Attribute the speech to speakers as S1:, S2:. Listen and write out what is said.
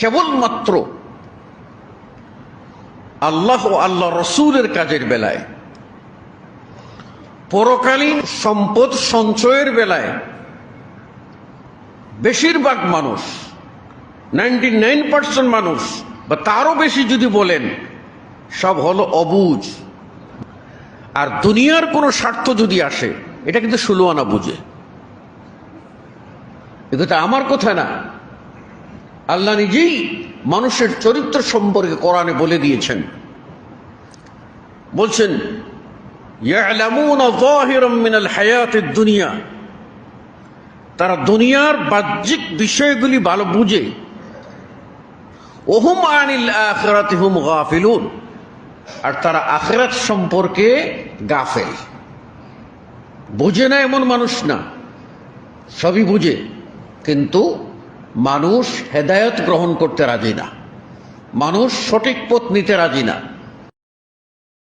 S1: কেবলমাত্র আল্লাহ ও আল্লাহ রসুলের কাজের বেলায়, পরকালীন সম্পদ সঞ্চয়ের বেলায় বেশিরভাগ মানুষ, 99% মানুষ বা তারও বেশি যদি বলেন, সব হলো অবুঝ। আর দুনিয়ার কোনো স্বার্থ যদি আসে, এটা কিন্তু 16 আনা বুঝে। এটা আমার কথা না, আল্লাহ নিজেই মানুষের চরিত্র সম্পর্কে কোরআনে বলে দিয়েছেন। বলছেন, ইয়ালামুনা যাহিরাম মিনাল হায়াতিদ দুনিয়া, তারা দুনিয়ার বাহ্যিক বিষয়গুলি ভালো বুঝে। ওহুম আনিল আখিরাতি হুম গাফিলুন, আর তারা আখিরাত সম্পর্কে গাফেল। বুঝে না এমন মানুষ না, সবই বুঝে, কিন্তু মানুষ হেদায়েত গ্রহণ করতে রাজি না, মানুষ সঠিক পথ নিতে রাজি না।